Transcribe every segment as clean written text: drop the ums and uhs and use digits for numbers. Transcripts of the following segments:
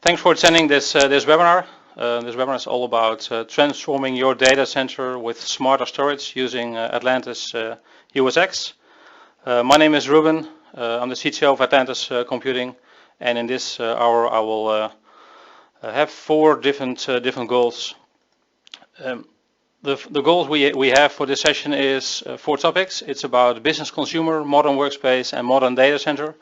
Thanks for attending this webinar. This webinar is all about transforming your data center with smarter storage using Atlantis USX. My name is Ruben. I'm the CTO of Atlantis Computing, and in this hour I will have four different goals. The goals we have for this session is four topics. It's about business consumer, modern workspace, and modern data center.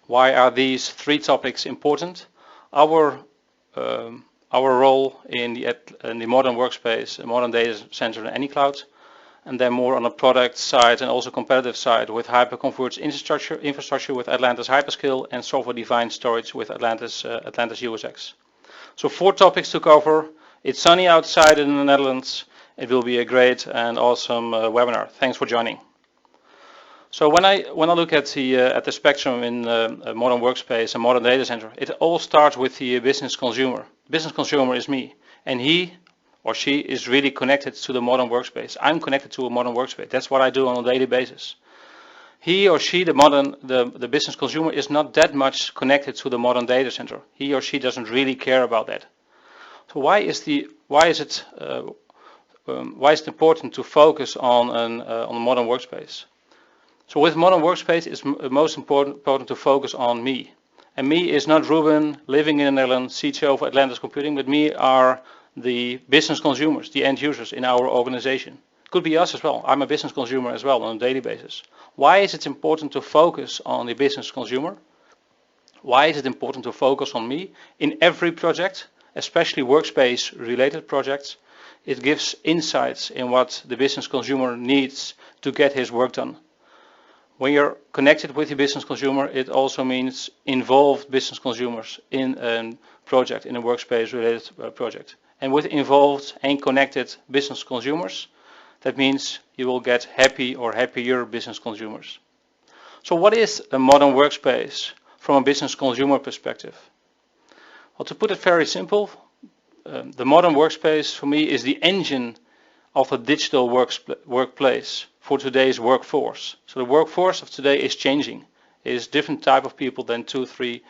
Why are these three topics important? Our role in the modern workspace, modern data center, and any cloud, and then more on the product side and also competitive side with hyper-converged infrastructure with Atlantis Hyperscale and software-defined storage with Atlantis USX. So four topics to cover. It's sunny outside in the Netherlands. It will be a great and awesome webinar. Thanks for joining. So when I look at the spectrum in modern workspace and modern data center, it all starts with the business consumer. Business consumer is me, and he or she is really connected to the modern workspace. I'm connected to a modern workspace. That's what I do on a daily basis. He or she, the business consumer, is not that much connected to the modern data center. He or she doesn't really care about that. So why is it important to focus on a modern workspace? So with modern workspace, it's most important to focus on me. And me is not Ruben living in the Netherlands, CTO of Atlantis Computing, but me are the business consumers, the end users in our organization. It could be us as well. I'm a business consumer as well on a daily basis. Why is it important to focus on the business consumer? Why is it important to focus on me? In every project, especially workspace related projects, it gives insights in what the business consumer needs to get his work done. When you're connected with the business consumer, it also means involved business consumers in a project, in a workspace related project. And with involved and connected business consumers, that means you will get happy or happier business consumers. So what is a modern workspace from a business consumer perspective? Well, to put it very simple, the modern workspace for me is the engine of a digital workplace for today's workforce. So the workforce of today is changing. It is different type of people than 2-3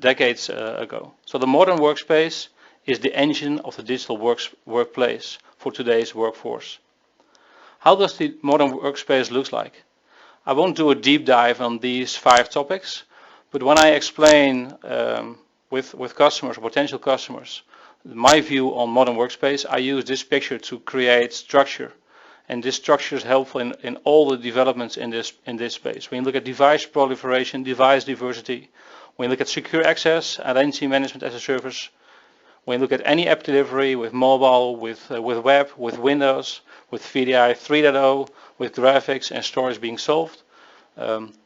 decades ago. So the modern workspace is the engine of the digital workplace for today's workforce. How does the modern workspace look like? I won't do a deep dive on these 5 topics, but when I explain with customers, potential customers, my view on modern workspace, I use this picture to create structure. And this structure is helpful in all the developments in this space. When you look at device proliferation, device diversity, when you look at secure access, identity management as a service, when you look at any app delivery with mobile, with web, with Windows, with VDI 3.0, with graphics and storage being solved,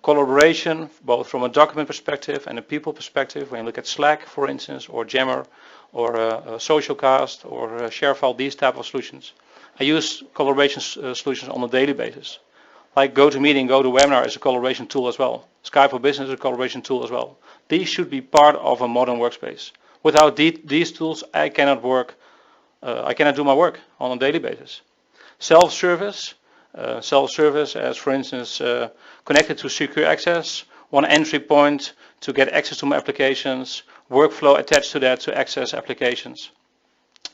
collaboration, both from a document perspective and a people perspective, when you look at Slack, for instance, or Jammer, or Socialcast, or ShareFile, these type of solutions. I use collaboration solutions on a daily basis. Like GoToMeeting, GoToWebinar is a collaboration tool as well. Skype for Business is a collaboration tool as well. These should be part of a modern workspace. Without these tools, I cannot do my work on a daily basis. Self-service as for instance connected to secure access, one entry point to get access to my applications, workflow attached to that to access applications.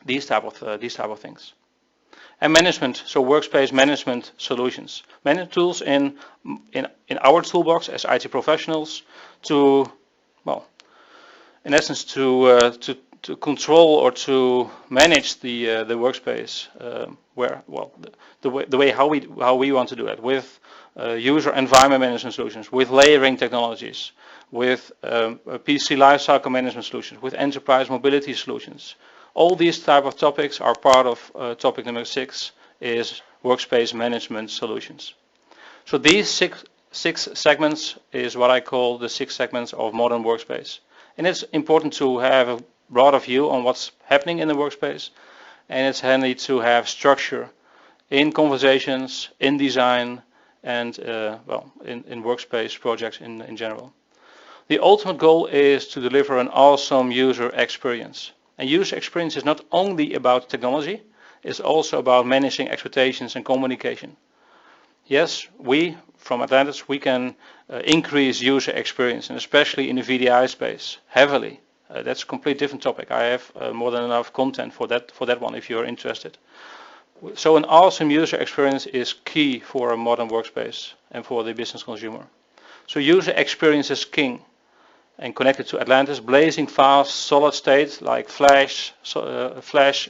These type of things. And management, so workspace management solutions. Management tools in our toolbox as IT professionals to, well, in essence to control or to manage the workspace the way how we want to do it with user environment management solutions, with layering technologies, with PC lifecycle management solutions, with enterprise mobility solutions. All these type of topics are part of topic number 6 is workspace management solutions. So these six segments is what I call the 6 segments of modern workspace. And it's important to have a broader view on what's happening in the workspace, and it's handy to have structure in conversations, in design, and in workspace projects in general. The ultimate goal is to deliver an awesome user experience. And user experience is not only about technology, it's also about managing expectations and communication. Yes, we from Atlantis, we can increase user experience, and especially in the VDI space, heavily. That's a complete different topic. I have more than enough content for that one if you're interested. So an awesome user experience is key for a modern workspace and for the business consumer. So user experience is king. And connected to Atlantis, blazing fast, solid state like Flash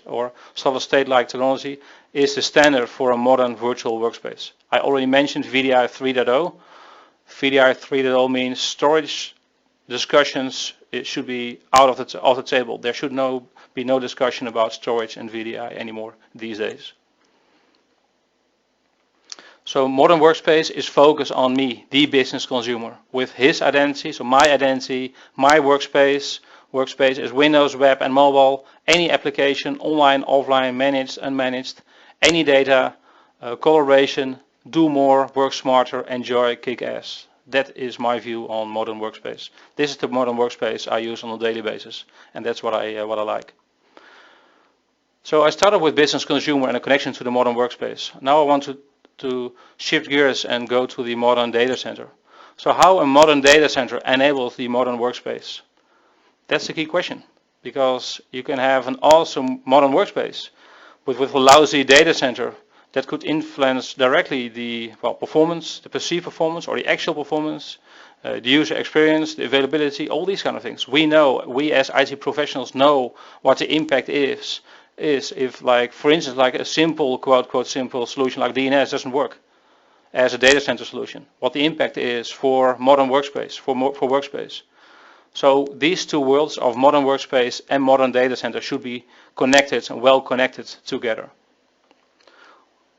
or solid state like technology is the standard for a modern virtual workspace. I already mentioned VDI 3.0. VDI 3.0 means storage discussions, it should be out of the table. There should be no discussion about storage and VDI anymore these days. So modern workspace is focused on me, the business consumer, with his identity, so my identity, my workspace. Workspace is Windows, web and mobile, any application, online, offline, managed, unmanaged, any data, collaboration, do more, work smarter, enjoy, kick ass. That is my view on modern workspace. This is the modern workspace I use on a daily basis, and that's what I like. So I started with business consumer and a connection to the modern workspace. Now I want to shift gears and go to the modern data center. So how a modern data center enables the modern workspace? That's the key question, because you can have an awesome modern workspace with a lousy data center that could influence directly the performance, the perceived performance or the actual performance, the user experience, the availability, all these kind of things. We as IT professionals know what the impact is if, like, for instance, like a simple, quote simple solution like DNS doesn't work as a data center solution, what the impact is for modern workspace, for workspace. So these two worlds of modern workspace and modern data center should be connected and well connected together.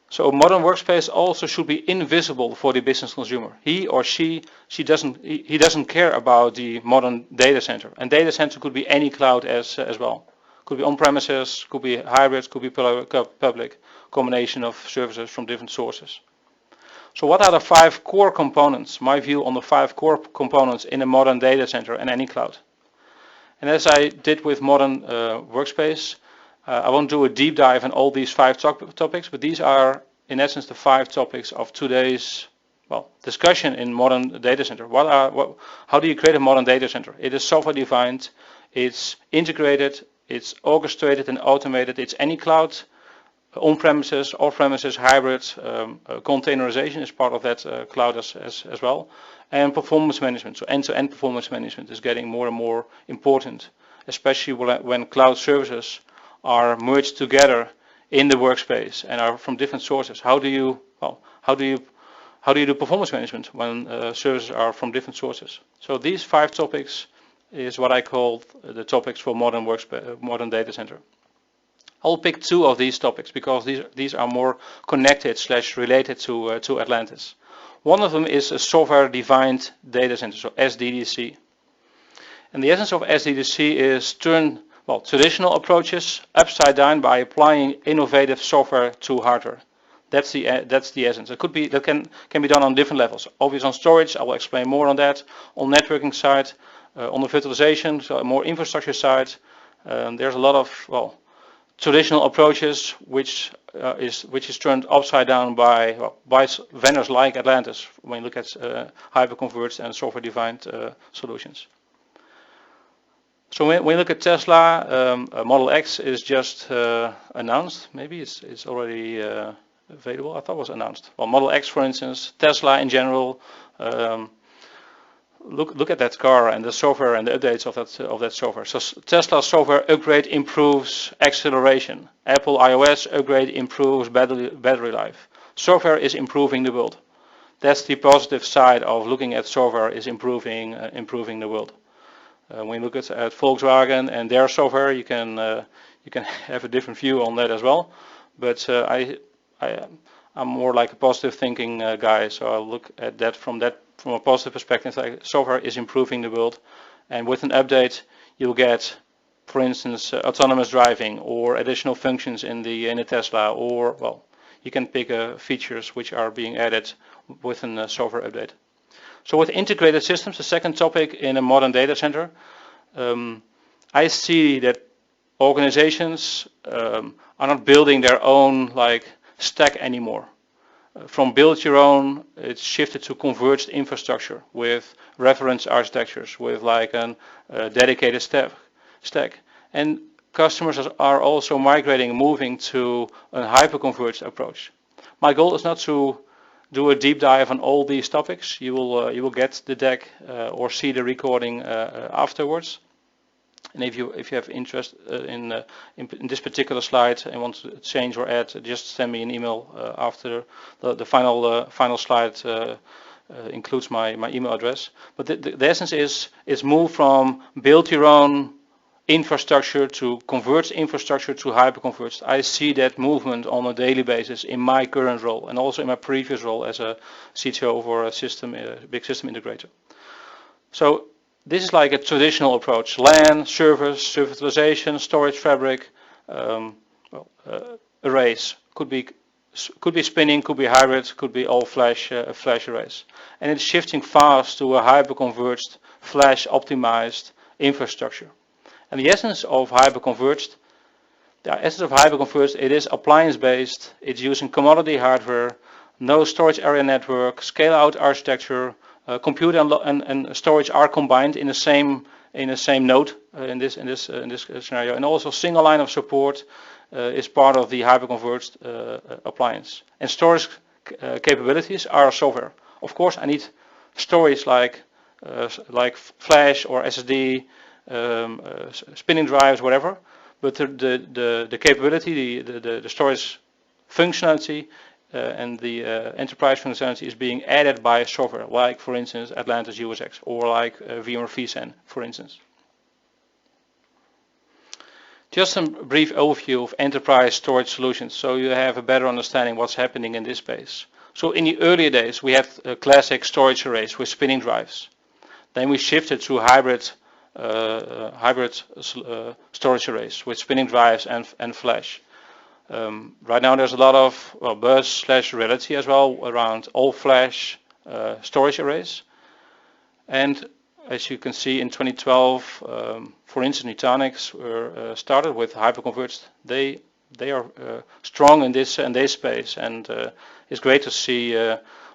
So modern workspace also should be invisible for the business consumer. He or she doesn't care about the modern data center, and data center could be any cloud as well. Could be on-premises, could be hybrid, could be public, combination of services from different sources. So what are the 5 core components? My view on the 5 core components in a modern data center and any cloud. And as I did with modern workspace, I won't do a deep dive on all these 5 topics, but these are in essence the 5 topics of today's discussion in modern data center. How do you create a modern data center? It is software defined, it's integrated, it's orchestrated and automated. It's any cloud, on-premises, off-premises, hybrid, containerization is part of that cloud as well. And performance management. So end-to-end performance management is getting more and more important, especially when cloud services are merged together in the workspace and are from different sources. How do you do performance management when services are from different sources? So these 5 topics is what I call the topics for modern data center. I'll pick 2 of these topics because these are more connected / related to Atlantis. One of them is a software-defined data center, so SDDC. And the essence of SDDC is turn traditional approaches upside down by applying innovative software to hardware. That's the essence. That can be done on different levels. Obviously on storage, I will explain more on that. On networking side, on the virtualization, so more infrastructure side, there's a lot of traditional approaches which is turned upside down by vendors like Atlantis when you look at hyper-converged and software-defined solutions. So when we look at Tesla, Model X is just announced. Maybe it's already available. I thought it was announced. Well, Model X, for instance, Tesla in general. Look at that car and the software and the updates of that software. So Tesla software upgrade improves acceleration. Apple iOS upgrade improves battery life. Software is improving the world. That's the positive side of looking at software, is improving the world. When you look at Volkswagen and their software, you can have a different view on that as well. But I'm more like a positive thinking guy, so I'll look at that from a positive perspective. Like software is improving the world, and with an update, you'll get, for instance, autonomous driving or additional functions in the Tesla, or you can pick features which are being added within a software update. So with integrated systems, the second topic in a modern data center, I see that organizations are not building their own stack anymore. From build your own, it's shifted to converged infrastructure with reference architectures, with a dedicated stack. And customers are also migrating, moving to a hyper-converged approach. My goal is not to do a deep dive on all these topics. You will get the deck or see the recording afterwards. And if you have interest in this particular slide and want to change or add, just send me an email after the final slide includes my email address. But the essence is move from build your own infrastructure to converged infrastructure to hyper-converged. I see that movement on a daily basis in my current role and also in my previous role as a CTO for a big system integrator. So this is like a traditional approach: LAN, servers, virtualization, storage fabric, arrays. Could be spinning, could be hybrid, could be all flash arrays. And it's shifting fast to a hyper-converged, flash optimized infrastructure. And the essence of hyper-converged, it is appliance-based. It's using commodity hardware, no storage area network, scale-out architecture. Compute and storage are combined in the same node in this scenario, and also single line of support is part of the hyper-converged appliance. And storage capabilities are software. Of course, I need storage like flash or SSD, spinning drives, whatever. But the capability, the storage functionality and the enterprise functionality is being added by software, like for instance Atlantis USX or like VMware vSAN, for instance. Just a brief overview of enterprise storage solutions, so you have a better understanding what's happening in this space. So in the earlier days, we had classic storage arrays with spinning drives. Then we shifted to hybrid storage arrays with spinning drives and flash. Right now there's a lot of buzz/reality as well around all flash storage arrays. And as you can see in 2012, for instance, Nutanix were started with hyper-converged. They are strong in this space, and it's great to see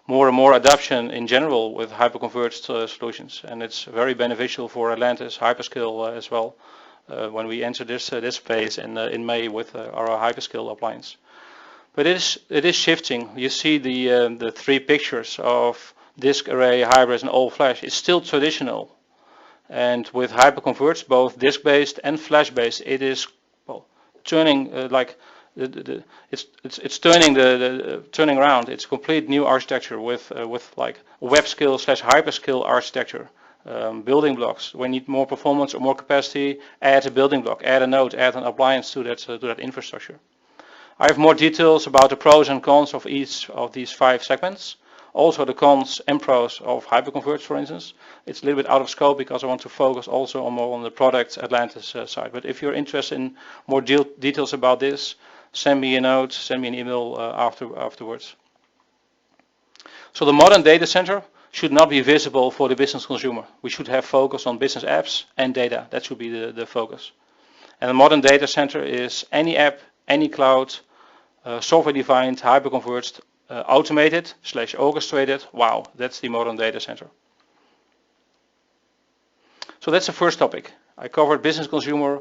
more and more adoption in general with hyper-converged solutions. And it's very beneficial for Atlantis hyperscale as well. When we enter this space in May with our hyperscale appliance. But it is shifting. You see the three pictures of disk array, hybrid, and all flash. It's still traditional, and with hyperconverged, both disk-based and flash-based, it is turning turning around. It's a complete new architecture with like web-scale/hyperscale architecture. Building blocks. When you need more performance or more capacity, add a building block, add a node, add an appliance to that infrastructure. I have more details about the pros and cons of each of these 5 segments. Also the cons and pros of hyperconverged, for instance. It's a little bit out of scope because I want to focus also more on the product Atlantis side. But if you're interested in more details about this, send me a note, send me an email afterwards. So the modern data center should not be visible for the business consumer. We should have focus on business apps and data. That should be the focus. And the modern data center is any app, any cloud, software-defined, hyper-converged, automated/orchestrated. Wow, that's the modern data center. So that's the first topic. I covered business consumer,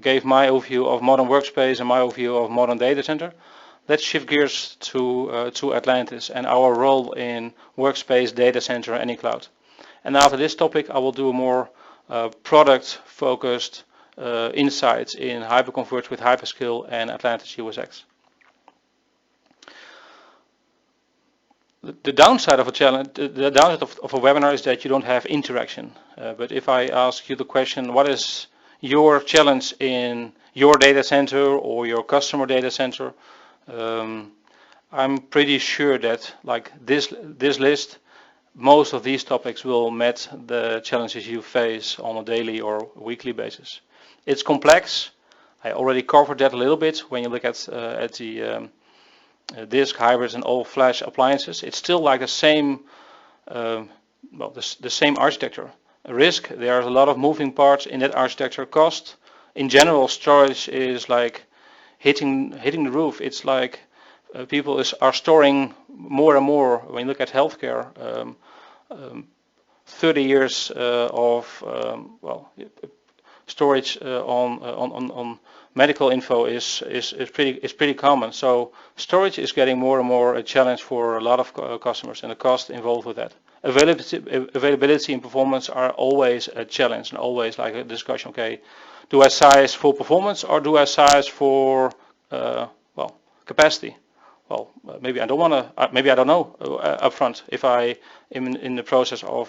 gave my overview of modern workspace and my overview of modern data center. Let's shift gears to Atlantis and our role in workspace, data center, any cloud. And after this topic, I will do a more product-focused insights in hyperconverged with hyperscale and Atlantis USX. The downside of a challenge, the downside of a webinar is that you don't have interaction. But if I ask you the question, what is your challenge in your data center or your customer data center? I'm pretty sure that like this list, most of these topics will meet the challenges you face on a daily or weekly basis. It's complex. I already covered that a little bit when you look at the disk, hybrids, and all flash appliances. It's still like the same, the same architecture. Risk, there are a lot of moving parts in that architecture. Cost, in general, storage is like hitting the roof. It's like people are storing more and more. When you look at healthcare, 30 years of storage on medical info is pretty common. So storage is getting more and more a challenge for a lot of customers, and the cost involved with that. Availability and performance are always a challenge and always like a discussion. Okay, do I size for performance or do I size for well, capacity? Well, maybe I don't want to. Maybe I don't know upfront if I am in the process of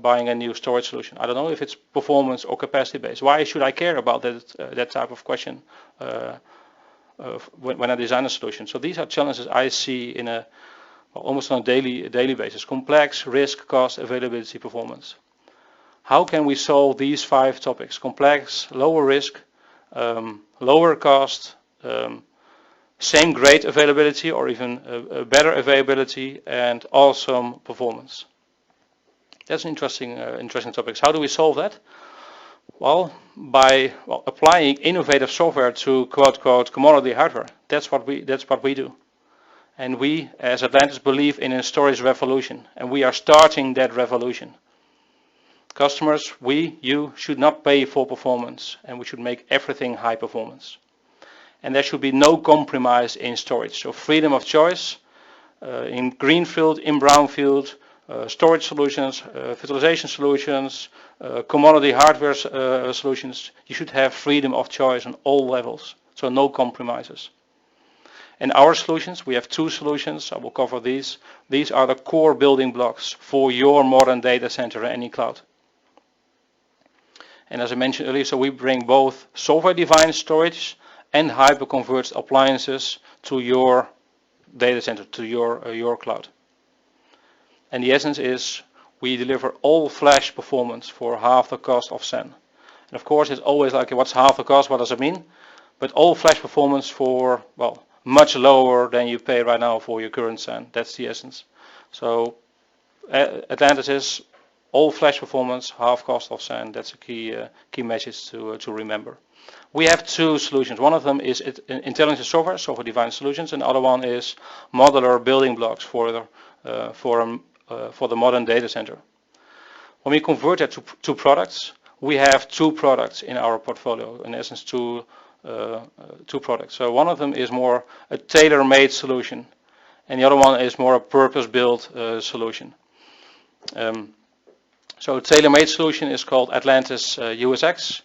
buying a new storage solution. I don't know if it's performance or capacity based. Why should I care about that type of question when I design a solution? So these are challenges I see in a almost on a daily basis. Complex, risk, cost, availability, performance. How can we solve these 5 topics? Complex, lower risk, lower cost, same great availability or even better availability, and awesome performance. That's interesting topics. How do we solve that? Well, by applying innovative software to quote commodity hardware. That's what we do. And we, as Atlantis, believe in a storage revolution, and we are starting that revolution. Customers, you should not pay for performance, and we should make everything high performance. And there should be no compromise in storage. So freedom of choice in greenfield, in brownfield, storage solutions, virtualization solutions, commodity hardware solutions. You should have freedom of choice on all levels. So no compromises. And our solutions, we have 2 solutions. I will cover these. These are the core building blocks for your modern data center in any cloud. And as I mentioned earlier, so we bring both software-defined storage and hyper-converged appliances to your data center, to your cloud. And the essence is we deliver all flash performance for half the cost of SAN. And of course, it's always like, what's half the cost? What does it mean? But all flash performance for, well, much lower than you pay right now for your current SAN. That's the essence. So Atlantis is all flash performance, half cost of SAN. That's a key message to remember. We have 2 solutions. One of them is intelligent software-defined solutions, and the other one is modular building blocks for the modern data center. When we convert that to products, we have 2 products in our portfolio. In essence, two products. So one of them is more a tailor-made solution, and the other one is more a purpose-built solution. So a tailor-made solution is called Atlantis USX,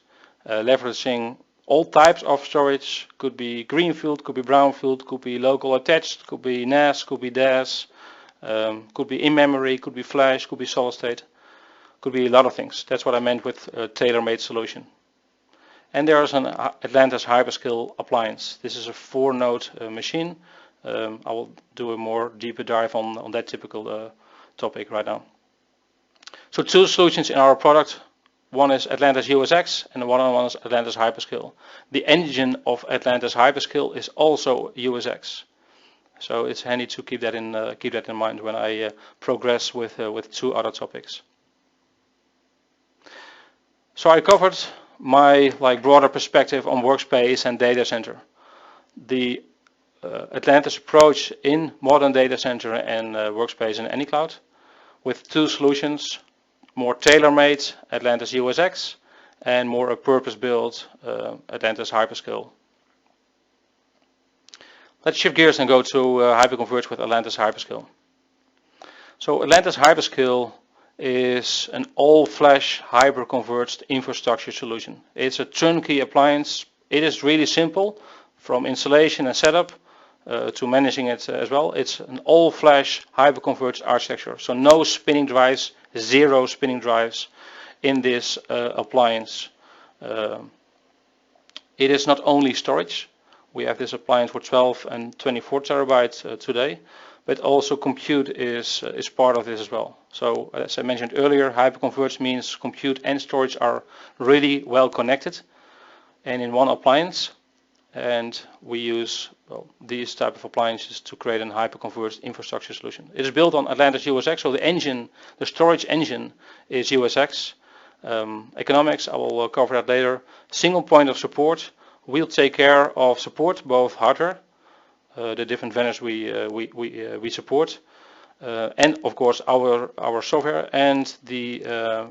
leveraging all types of storage. Could be greenfield, could be brownfield, could be local attached, could be NAS, could be DAS, could be in-memory, could be flash, could be solid state, could be a lot of things. That's what I meant with a tailor-made solution. And there is an Atlantis hyperscale appliance. This is a 4-node machine. I will do a more deeper dive on that typical topic right now. So 2 solutions in our product. One is Atlantis USX and the other one is Atlantis Hyperscale. The engine of Atlantis Hyperscale is also USX. So it's handy to keep that in mind when I progress with 2 other topics. So I covered my broader perspective on workspace and data center. The Atlantis approach in modern data center and workspace in any cloud with 2 solutions. More tailor-made Atlantis USX and more a purpose-built Atlantis Hyperscale. Let's shift gears and go to hyperconverged with Atlantis Hyperscale. So Atlantis Hyperscale is an all-flash hyper-converged infrastructure solution. It's a turnkey appliance. It is really simple from installation and setup to managing it as well. It's an all-flash hyper-converged architecture. So no spinning drives, 0 spinning drives in this appliance. It is not only storage. We have this appliance for 12 and 24 terabytes today, but also compute is part of this as well. So as I mentioned earlier, hyperconverged means compute and storage are really well connected and in one appliance. And we use these type of appliances to create a hyperconverged infrastructure solution. It is built on Atlantis USX, so the engine, the storage engine is USX. Economics, I will cover that later. Single point of support. We'll take care of support, both hardware, the different vendors we support, and of course our software and the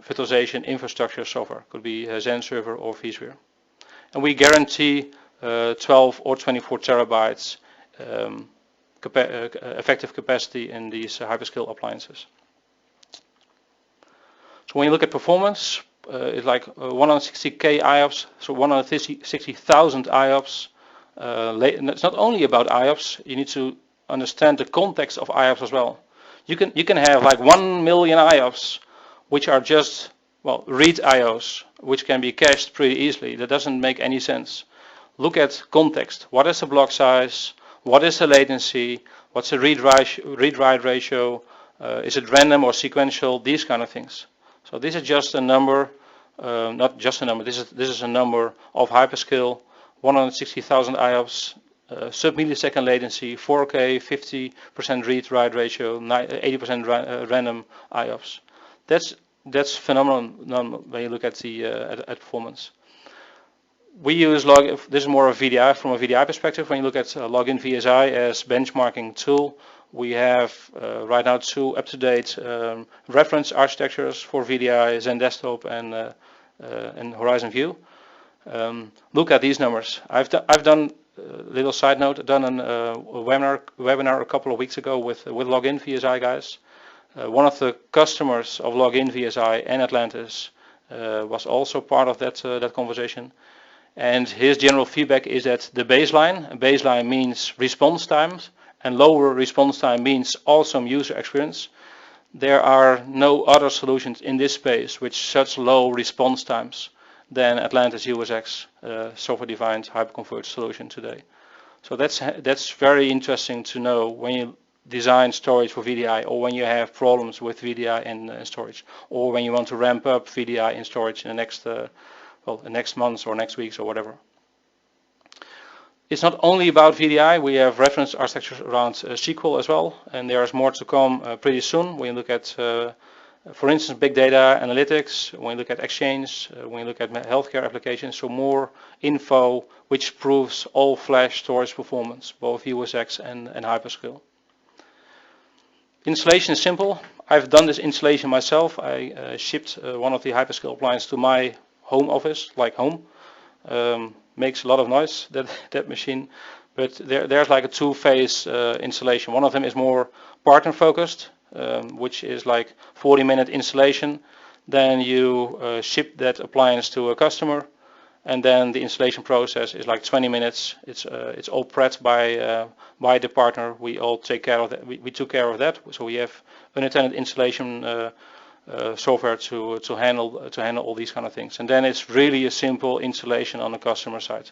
virtualization infrastructure software. Could be Zen server or vSphere. And we guarantee 12 or 24 terabytes effective capacity in these hyperscale appliances. So when you look at performance, it's like 160k IOPS, so 160,000 IOPS. It's not only about IOPS, you need to understand the context of IOPS as well. You can have like 1 million IOPS, which are just, well, read IOs, which can be cached pretty easily. That doesn't make any sense. Look at context. What is the block size? What is the latency? What's the read-write ratio? Is it random or sequential? These kind of things. So this is just a number, not just a number. This is a number of hyperscale, 160,000 IOPS, sub-millisecond latency, 4K, 50% read-write ratio, 80% random IOPS. That's phenomenal when you look at the at performance. We use this is more of VDI from a VDI perspective. When you look at Login VSI as benchmarking tool, we have right now 2 up-to-date reference architectures for VDI, Zen Desktop and Horizon View. Look at these numbers. I've done little side note. Done a webinar a couple of weeks ago with Login VSI guys. One of the customers of Login VSI and Atlantis was also part of that conversation. And his general feedback is that the baseline means response times, and lower response time means awesome user experience. There are no other solutions in this space with such low response times than Atlantis USX software-defined hyper-converged solution today. So that's very interesting to know when you design storage for VDI, or when you have problems with VDI in storage, or when you want to ramp up VDI in storage in the next months or next weeks or whatever. It's not only about VDI. We have reference architectures around SQL as well, and there's more to come pretty soon. When you look at, for instance, big data analytics, when you look at Exchange, when you look at healthcare applications, so more info which proves all flash storage performance, both USX and hyperscale. Installation is simple. I've done this installation myself. I shipped one of the hyperscale appliances to my home office, like home. Makes a lot of noise, that machine. But there's like a 2-phase installation. One of them is more partner focused, which is like 40-minute installation. Then you ship that appliance to a customer, and then the installation process is like 20 minutes. It's all prepped by the partner. We all take care of that. We took care of that. So we have unattended installation software to handle all these kind of things. And then it's really a simple installation on the customer side,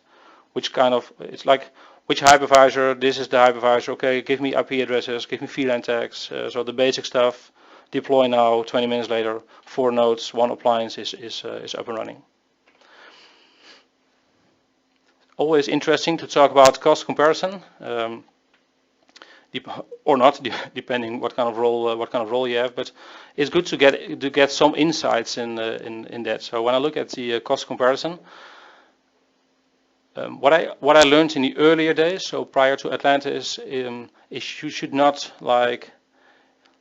it's like which hypervisor. This is the hypervisor. Okay, give me IP addresses, give me VLAN tags. So the basic stuff. Deploy now. 20 minutes later, 4 nodes, 1 appliance is up and running. Always interesting to talk about cost comparison, or not, depending what kind of role you have. But it's good to get some insights in that. So when I look at the cost comparison, what I learned in the earlier days, so prior to Atlantis, is you should not like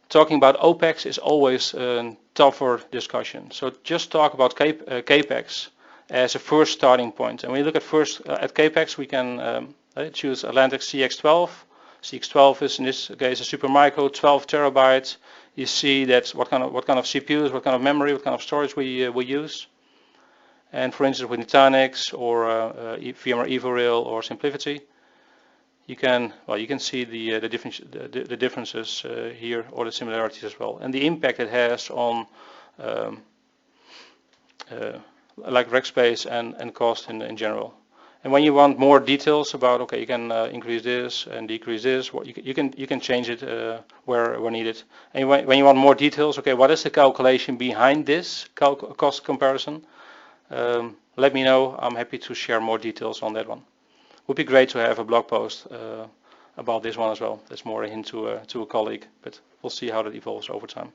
talking about OPEX is always a tougher discussion. So just talk about CAPEX as a first starting point. And when you look at CAPEX, we can choose Atlantis CX12. CX12 is in this case a Supermicro 12 terabytes. You see that what kind of CPUs, what kind of memory, what kind of storage we use. And for instance, with Nutanix or VMware VVOL or Simplicity, you can see the differences here, or the similarities as well, and the impact it has on like rack space and cost in general. And when you want more details about, okay, you can increase this and decrease this, you can change it where needed. And when you want more details, okay, what is the calculation behind this cost comparison? Let me know. I'm happy to share more details on that one. Would be great to have a blog post about this one as well. That's more a hint to a colleague, but we'll see how that evolves over time.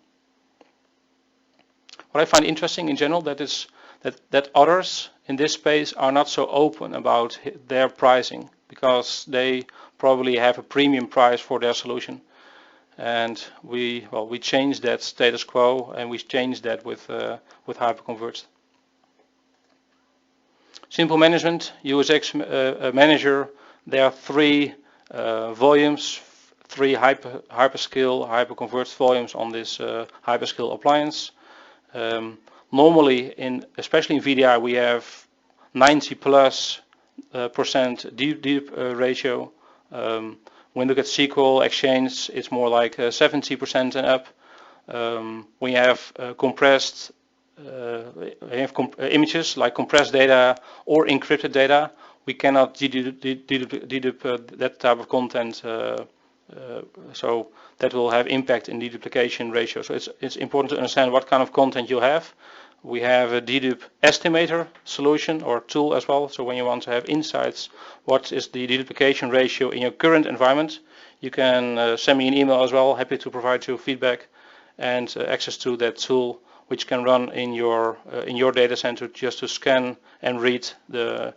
What I find interesting in general that others in this space are not so open about their pricing, because they probably have a premium price for their solution. and we changed that status quo, and we changed that with hyper-converged. Simple management, USX manager. There are three volumes, three hyperscale, hyper-converged volumes on this hyperscale appliance. Normally, especially in VDI, we have 90+% deep ratio. When you look at SQL Exchange, it's more like 70% and up. We have compressed images like compressed data or encrypted data. We cannot dedupe that type of content, so that will have impact in deduplication ratio. So it's important to understand what kind of content you have. We have a dedupe estimator solution or tool as well. So when you want to have insights, what is the deduplication ratio in your current environment, you can send me an email as well. Happy to provide you feedback and access to that tool, which can run in your data center just to scan and read the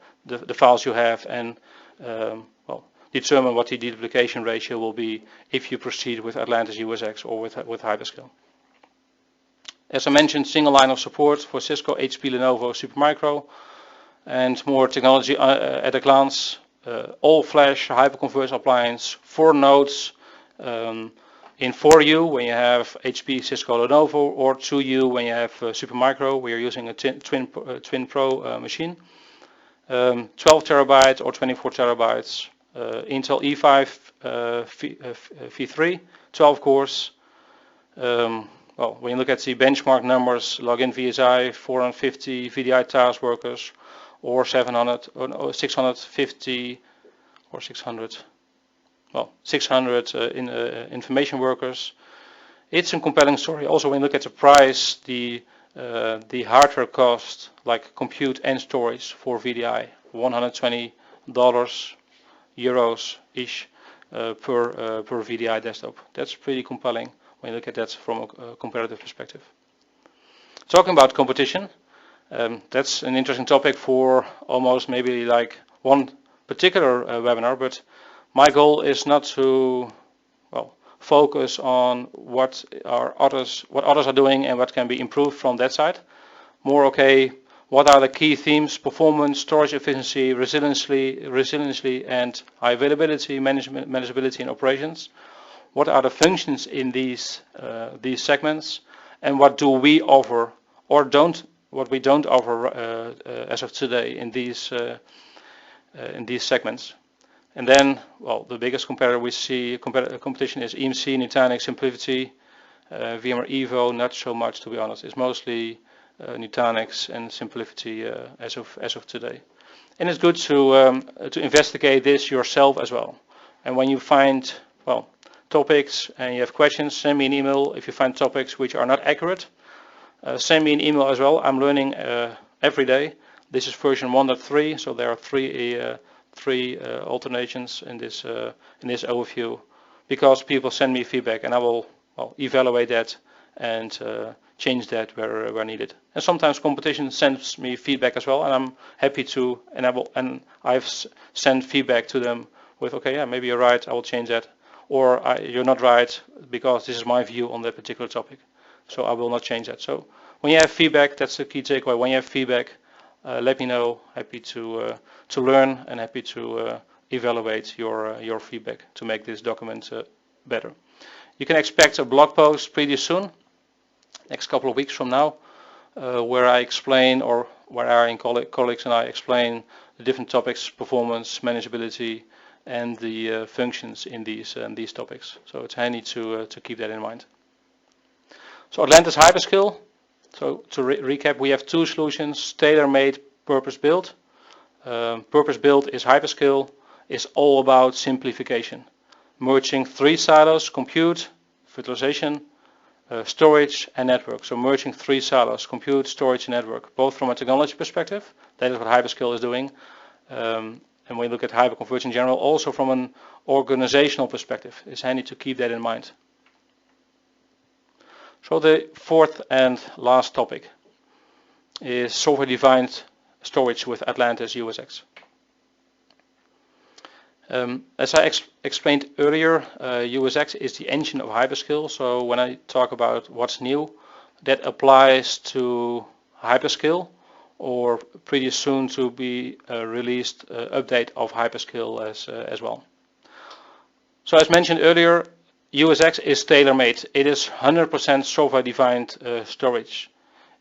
files you have and determine what the deduplication ratio will be if you proceed with Atlantis USX or with hyperscale. As I mentioned, single line of support for Cisco, HP, Lenovo, Supermicro, and more technology at a glance. All flash hyper-converged appliance, 4 nodes. In 4U when you have HP, Cisco, Lenovo, or 2U when you have Supermicro. We are using a Twin Pro machine. 12 terabytes or 24 terabytes. Intel E5 V3, 12 cores. When you look at the benchmark numbers, login VSI 450 VDI task workers, or 700 or 650 or 600. 600 information workers. It's a compelling story. Also, when you look at the price, the hardware cost, like compute and storage for VDI, $120 euros ish per VDI desktop. That's pretty compelling when you look at that from a comparative perspective. Talking about competition, that's an interesting topic for almost maybe like one particular webinar, but my goal is not to focus on what others are doing and what can be improved from that side. More, what are the key themes? Performance, storage efficiency, resiliency, and high availability, manageability, and operations. What are the functions in these segments, and what do we offer or what we don't offer as of today in these segments? And then, the biggest competitor we see competition is EMC, Nutanix, SimpliVity, VMware Evo. Not so much, to be honest. It's mostly Nutanix and SimpliVity as of today. And it's good to investigate this yourself as well. And when you find topics and you have questions, send me an email. If you find topics which are not accurate, send me an email as well. I'm learning every day. This is version 1.3, so there are three alternations in this overview, because people send me feedback and I will evaluate that and change that where needed. And sometimes competition sends me feedback as well, and I'm happy to, and I've sent feedback to them with, maybe you're right, I will change that, or you're not right because this is my view on that particular topic, so I will not change that. So when you have feedback, that's the key takeaway. When you have feedback, let me know. Happy to learn and happy to evaluate your feedback to make this document better. You can expect a blog post pretty soon, next couple of weeks from now, where I explain, or where our colleagues and I explain the different topics: performance, manageability, and the functions in these topics. So it's handy to keep that in mind. So Atlantis Hyperscale. So to recap, we have 2 solutions: tailor-made, purpose-built. Purpose-built is hyperscale, is all about simplification, merging 3 silos: compute, virtualization, storage, and network. So merging 3 silos: compute, storage, and network, both from a technology perspective. That is what hyperscale is doing. And when we look at hyperconverged in general, also from an organizational perspective, it's handy to keep that in mind. So the 4th and last topic is software-defined storage with Atlantis USX. As I explained earlier, USX is the engine of hyperscale. So when I talk about what's new, that applies to hyperscale or pretty soon to be released update of hyperscale as well. So as mentioned earlier, USX is tailor-made. It is 100% software-defined storage.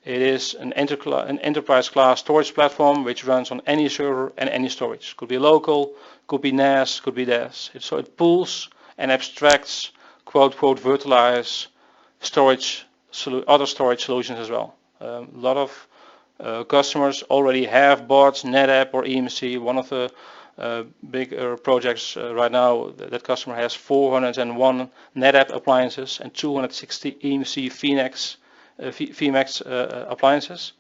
It is an enterprise class storage platform which runs on any server and any storage. Could be local, could be NAS, could be DAS. So it pools and abstracts, quote, virtualize storage, other storage solutions as well. A lot of customers already have bought NetApp or EMC. One of the big projects right now, that customer has 401 NetApp appliances and 260 EMC VMAX appliances.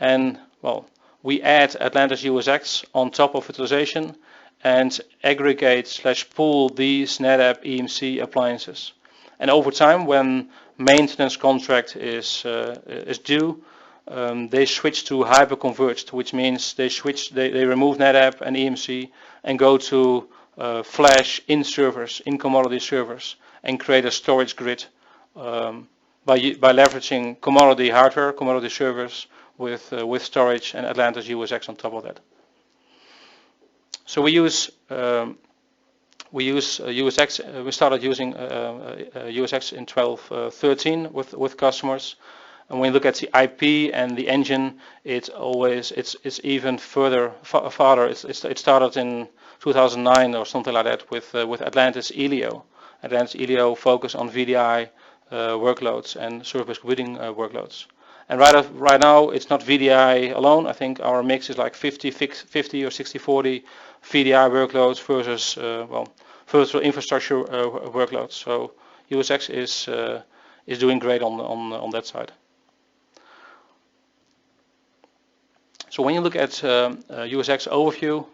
And well, we add Atlantis USX on top of virtualization and aggregate/pool these NetApp EMC appliances. And over time, when maintenance contract is due, they switch to hyper-converged, which means they remove NetApp and EMC and go to flash in servers, in commodity servers, and create a storage grid by leveraging commodity hardware, commodity servers with storage and Atlantis USX on top of that. So we use USX. We started using USX in 12/13 with customers. And when you look at the IP and the engine, it's even farther. It started in 2009 or something like that with Atlantis Elio. Atlantis Elio focused on VDI workloads and server-based computing workloads. And right now, it's not VDI alone. I think our mix is like 50 or 60/40 VDI workloads versus virtual infrastructure workloads. So USX is doing great on that side. So when you look at USX overview,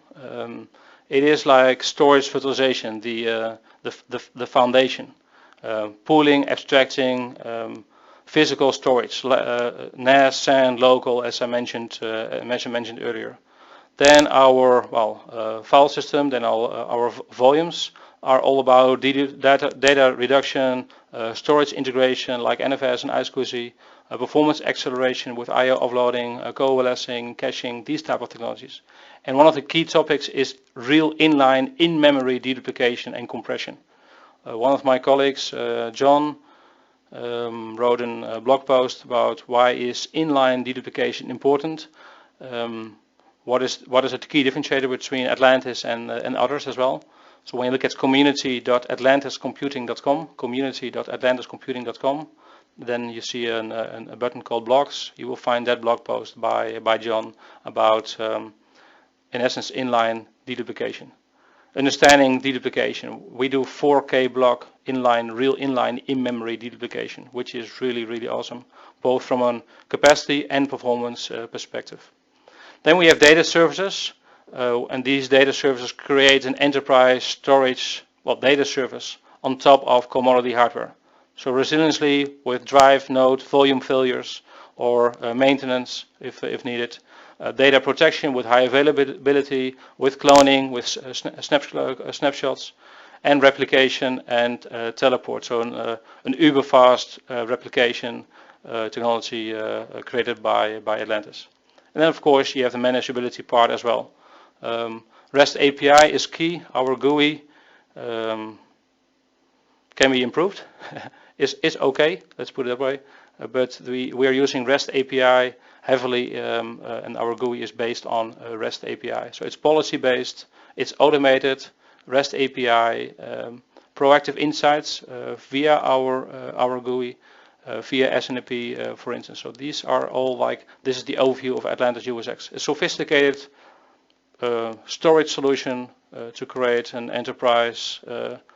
it is like storage virtualization, the foundation. Pooling, abstracting, physical storage, NAS, SAN, local, as I mentioned earlier. Then our file system, then our volumes are all about data reduction, storage integration like NFS and iSCSI, performance acceleration with I/O offloading, coalescing, caching, these type of technologies. And one of the key topics is real inline, in-memory deduplication and compression. One of my colleagues, John, wrote a blog post about why is inline deduplication important. What is a key differentiator between Atlantis and others as well. So when you look at community.atlantiscomputing.com, then you see a button called blogs. You will find that blog post by John about, in essence, inline deduplication. Understanding deduplication. We do 4K block inline, real inline in-memory deduplication, which is really, really awesome, both from a capacity and performance perspective. Then we have data services, and these data services create an enterprise storage, data service on top of commodity hardware. So resiliently with drive, node, volume failures, or maintenance if needed. Data protection with high availability, with cloning, with snapshots, and replication and teleport. So an uber fast replication technology created by Atlantis. And then of course you have the manageability part as well. REST API is key. Our GUI can be improved. It's okay, let's put it that way. But we are using REST API heavily, and our GUI is based on REST API. So it's policy based, it's automated, REST API, proactive insights via our GUI, via SNAP, for instance. So these are all this is the overview of Atlantis USX. A sophisticated storage solution to create an enterprise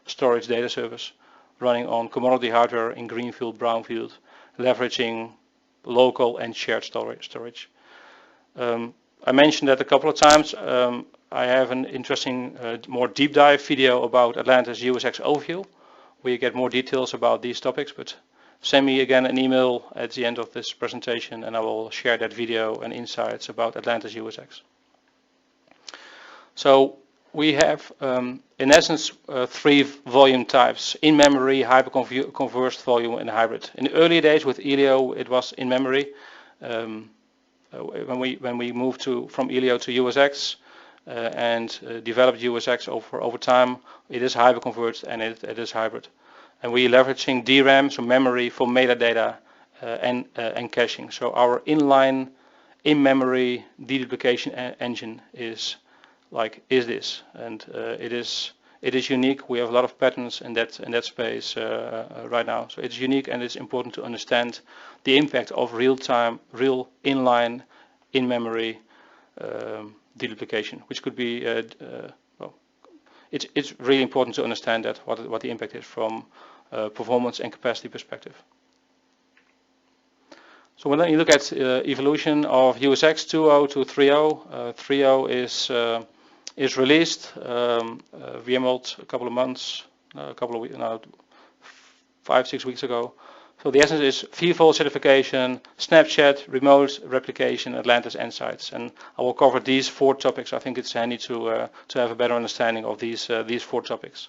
storage data service running on commodity hardware in greenfield, brownfield, leveraging local and shared storage. I mentioned that a couple of times. I have an interesting, more deep dive video about Atlantis USX overview, where you get more details about these topics, but send me again an email at the end of this presentation and I will share that video and insights about Atlantis USX. So we have, in essence, three volume types: in memory, hyper-converged volume, and hybrid. In the early days with Elio, it was in memory. When we moved from Elio to USX and developed USX over time, it is hyper-converged and it is hybrid. And we are leveraging DRAM, so memory, for metadata and caching. So our inline in-memory deduplication engine is this, and it is unique. We have a lot of patents in that space right now. So it's unique, and it's important to understand the impact of real inline in-memory deduplication, which could be well, it's really important to understand that what the impact is from performance and capacity perspective. So when you look at evolution of USX 2.0 to 3.0, 3.0 is released. VMworld a couple of months, now 5-6 weeks ago. So the essence is VVOL certification, Snapchat, remote replication, Atlantis Insights, and I will cover these 4 topics. I think it's handy to have a better understanding of these 4 topics.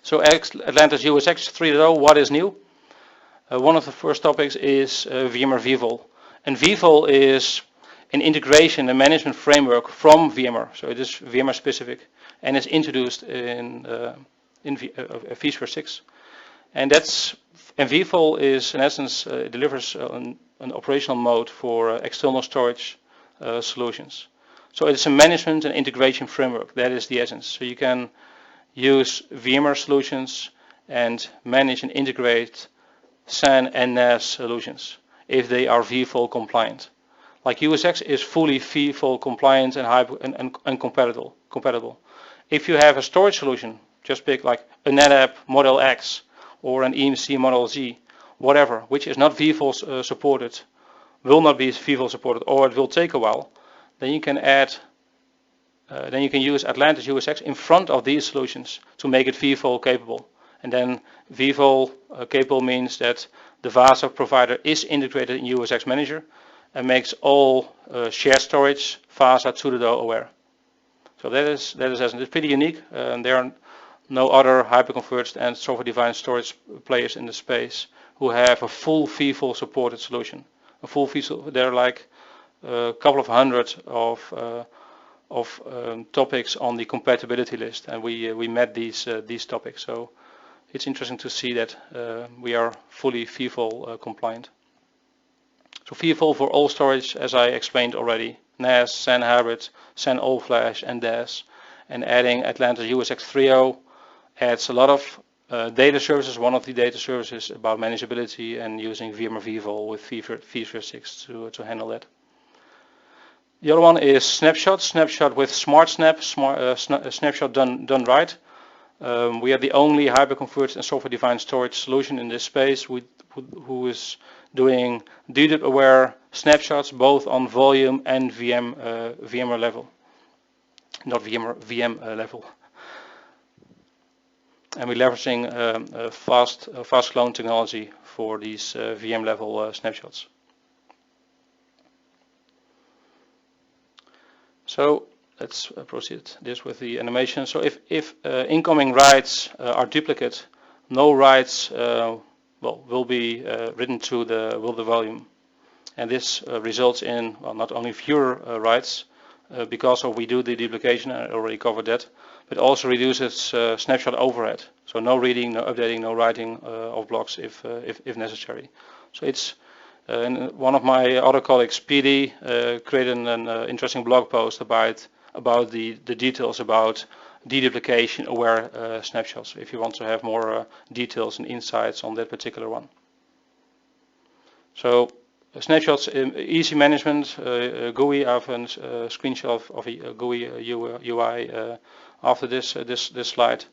So Atlantis USX 3.0, what is new? One of the first topics is VMware VVOL, and VVOL is an integration and management framework from VMware. So it is VMware specific and is introduced in vSphere 6. And VVOL is, in essence, delivers an operational mode for external storage solutions. So it's a management and integration framework. That is the essence. So you can use VMware solutions and manage and integrate SAN and NAS solutions if they are VVOL compliant. Like USX is fully VVOL compliant and compatible. If you have a storage solution, just pick like a NetApp Model X or an EMC Model Z, whatever, which is not VVOL supported, will not be VVOL supported, or it will take a while, then you can use Atlantis USX in front of these solutions to make it VVOL capable. And then VVOL capable means that the VASA provider is integrated in USX Manager and makes all shared storage VASA 2.0 aware. So that is it's pretty unique. There are no other hyper-converged and software-defined storage players in the space who have a full VVOL supported solution. A full VVOL, there are like a couple of hundred of topics on the compatibility list, and we met these topics. So it's interesting to see that we are fully VVOL compliant. So VVOL for all storage, as I explained already, NAS, SAN hybrid, SAN all flash, and DAS, and adding Atlantis USX 3.0 adds a lot of data services. One of the data services about manageability and using VMware VVOL with vSphere 6 to handle that. The other one is Snapshot with Smart Snap, Snapshot done right. We are the only hyper-converged and software-defined storage solution in this space who is doing DDoP-aware snapshots both on volume and VMware level, not VM level. And we're leveraging fast clone technology for these VM level snapshots. So let's proceed this with the animation. So if incoming writes are duplicate, no writes will be written to the volume, and this results in not only fewer writes because we do the duplication. I already covered that, but also reduces snapshot overhead. So no reading, no updating, no writing of blocks if necessary. So it's one of my other colleagues, PD, created an interesting blog post about the details about deduplication aware snapshots, if you want to have more details and insights on that particular one. So snapshots, easy management, GUI. I have a screenshot of a GUI UI after this slide.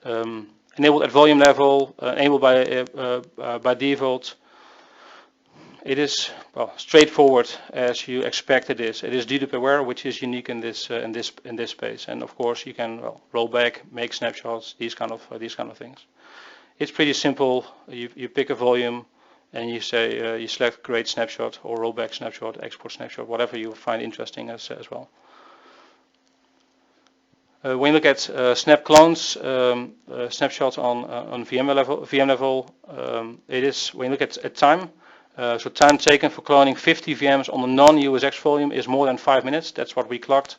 Enabled at volume level, enabled by default. It is straightforward as you expect it is. It is DDoP aware, which is unique in this space. And of course, you can roll back, make snapshots, these kind of things. It's pretty simple. You pick a volume, and you say you select create snapshot or rollback snapshot, export snapshot, whatever you find interesting as well. When you look at snap clones, snapshots on VM level, it is when you look at time. So time taken for cloning 50 VMs on a non-USX volume is more than 5 minutes. That's what we clocked.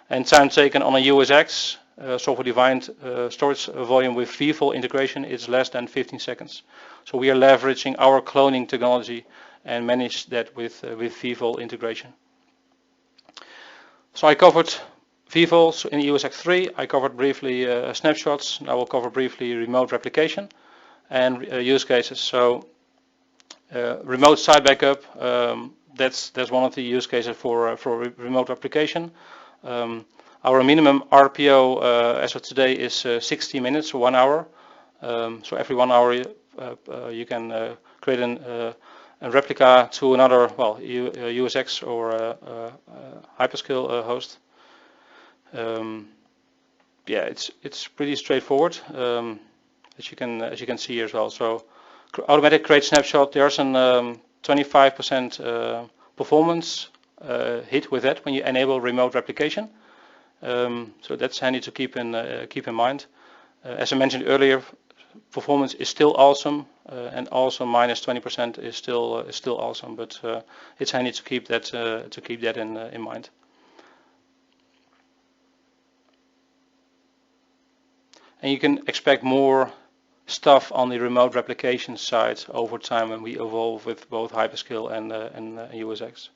And time taken on a USX software-defined storage volume with VVOL integration is less than 15 seconds. So we are leveraging our cloning technology and manage that with VVOL integration. So I covered VVOLs in EUSX 3. I covered briefly snapshots. Now I will cover briefly remote replication and use cases. So remote site backup, that's one of the use cases for remote replication. Our minimum RPO as of today is 60 minutes, 1 hour. So every 1 hour you can create a replica to another, well, USX or hyperscale host. Yeah, it's pretty straightforward, as you can see here as well. So automatic create snapshot. There's an 25% performance hit with that when you enable remote replication. So that's handy to keep in mind. As I mentioned earlier, performance is still awesome, and also minus 20% is still awesome. But it's handy to keep that in mind. And you can expect more stuff on the remote replication side over time when we evolve with both hyperscale and USX.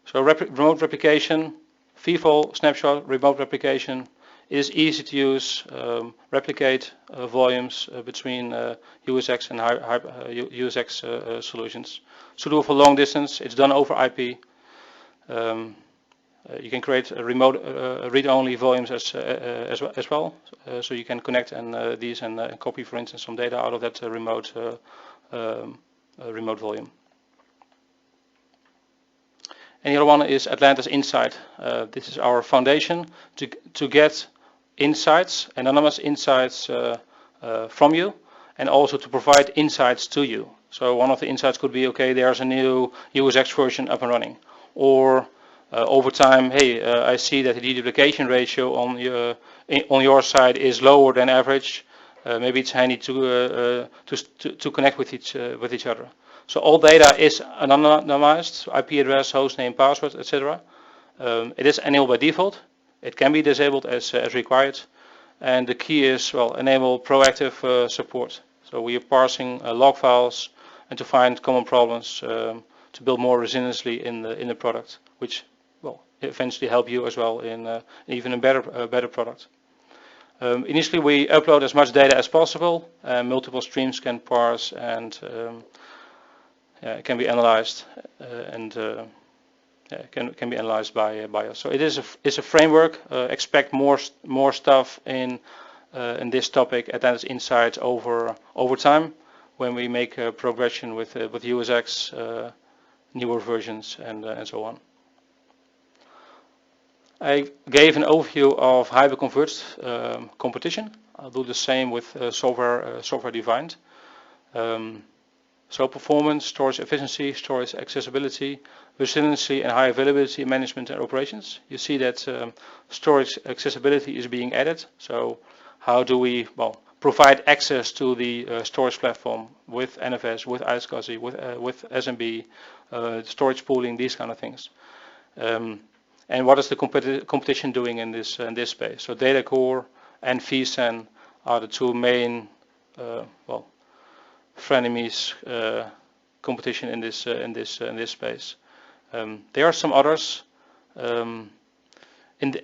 So remote replication, VVOL snapshot, remote replication is easy to use. Replicate volumes between USX and USX solutions. Suitable for long distance. It's done over IP. You can create a remote read-only volumes as well. So you can connect and these and copy, for instance, some data out of that remote volume. And the other one is Atlantis Insight. This is our foundation to get insights, anonymous insights from you, and also to provide insights to you. So one of the insights could be, okay, there's a new USX version up and running, or over time, hey, I see that the deduplication ratio on your side is lower than average. Maybe it's handy to connect with each other. So all data is anonymized: IP address, hostname, password, etc. It is enabled by default. It can be disabled as required. And the key is, well, enable proactive support. So we are parsing log files and to find common problems to build more resiliently in the product, which will eventually help you as well in even a better product. Initially, we upload as much data as possible. Multiple streams can parse and can be analyzed can be analyzed by us. So it's a framework. Expect more stuff in this topic, Atlantis Insights, over time when we make progression with USX, newer versions, and so on. I gave an overview of hyper-converged competition. I'll do the same with software defined. So performance, storage efficiency, storage accessibility, resiliency, and high availability management and operations. You see that storage accessibility is being added. So how do we provide access to the storage platform with NFS, with iSCSI, with SMB, storage pooling, these kind of things. And what is the competition doing in this space? So data core and vSAN are the two main frenemies competition in this space. There are some others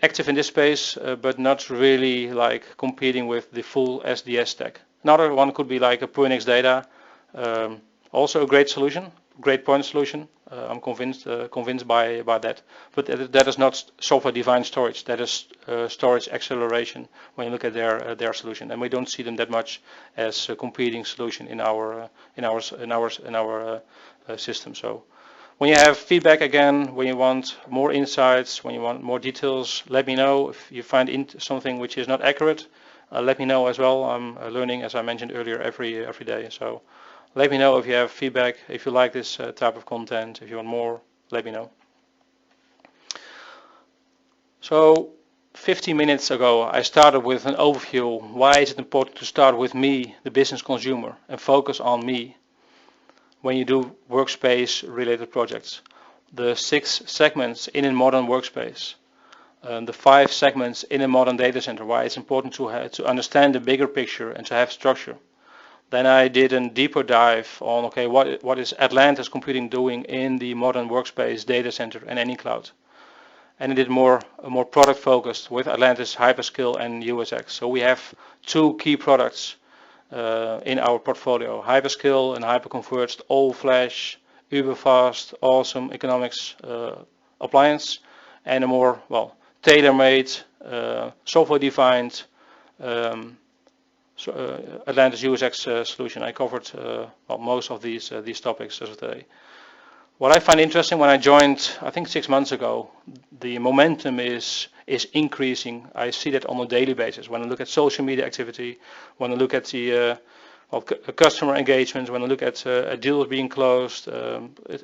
active in this space, but not really like competing with the full SDS stack. Another one could be like a Pernix Data, also a great solution, great point solution. I'm convinced by that. But that is not software-defined storage. That is storage acceleration when you look at their solution, and we don't see them that much as a competing solution in our system. So when you have feedback again, when you want more insights, when you want more details, let me know. If you find something which is not accurate, let me know as well. I'm learning, as I mentioned earlier, every day. So let me know if you have feedback, if you like this type of content, if you want more, let me know. So 15 minutes ago I started with an overview. Why is it important to start with me, the business consumer, and focus on me when you do workspace related projects? The 6 segments in a modern workspace, the 5 segments in a modern data center, why it's important to understand the bigger picture and to have structure. Then I did a deeper dive on, okay, what is Atlantis Computing doing in the modern workspace, data center and any cloud. And I did more product focused with Atlantis Hyperscale and USX. So we have 2 key products in our portfolio, Hyperscale and hyper-converged all-flash, uber-fast, awesome economics appliance, and a more, well, tailor-made, software-defined Atlantis USX solution. I covered well, most of these topics today. What I find interesting when I joined, I think 6 months ago, the momentum is increasing. I see that on a daily basis. When I look at social media activity, when I look at the customer engagement, when I look at deals being closed,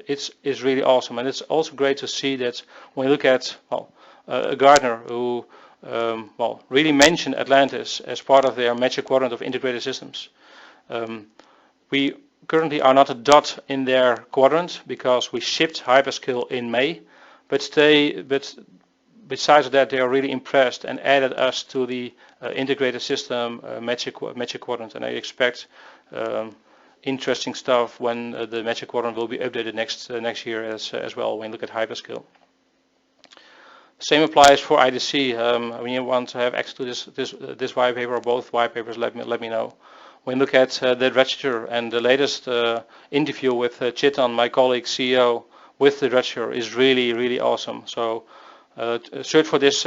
it's really awesome. And it's also great to see that when you look at Gartner, who really mentioned Atlantis as part of their Magic Quadrant of integrated systems. We currently are not a dot in their quadrant because we shipped Hyperscale in May, but besides that, they are really impressed and added us to the integrated system Magic Quadrant, and I expect interesting stuff when the Magic Quadrant will be updated next year as well when you look at Hyperscale. Same applies for IDC. When you want to have access to this white paper or both white papers, let me know. When you look at the register and the latest interview with Chitan, my colleague CEO, with the register is really awesome. So search for this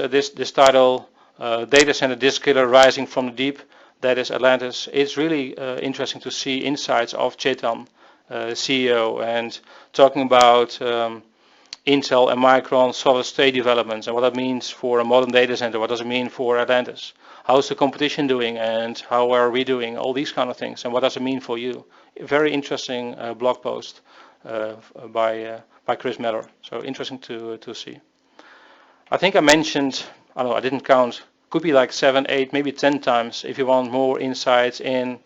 title, Data Center Disk Killer Rising from the Deep. That is Atlantis. It's really interesting to see insights of Chitan, CEO, and talking about Intel and Micron solid state developments and what that means for a modern data center. What does it mean for Atlantis? How's the competition doing and how are we doing? All these kind of things, and what does it mean for you? A very interesting blog post by Chris Meller. So interesting to see. I think I mentioned, I don't know, I didn't count, could be like 7, 8, maybe 10 times if you want more insights in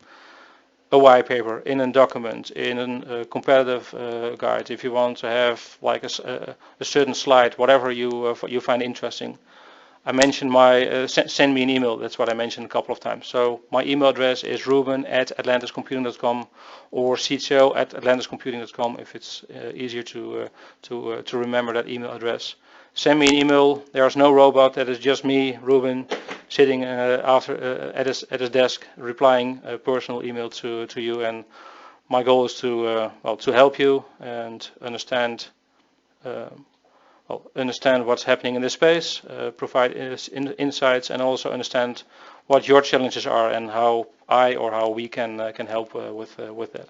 a white paper, in a document, in a competitive guide, if you want to have like a certain slide, whatever you find interesting. I mentioned my, send me an email, that's what I mentioned a couple of times. So my email address is ruben@atlantiscomputing.com or cto@atlantiscomputing.com if it's easier to remember that email address. Send me an email. There's no robot, that is just me, Ruben, sitting at his desk replying a personal email to you, and my goal is to help you and understand what's happening in this space, provide insights, and also understand what your challenges are and how we can help with that.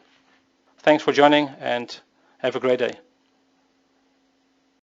Thanks for joining and have a great day.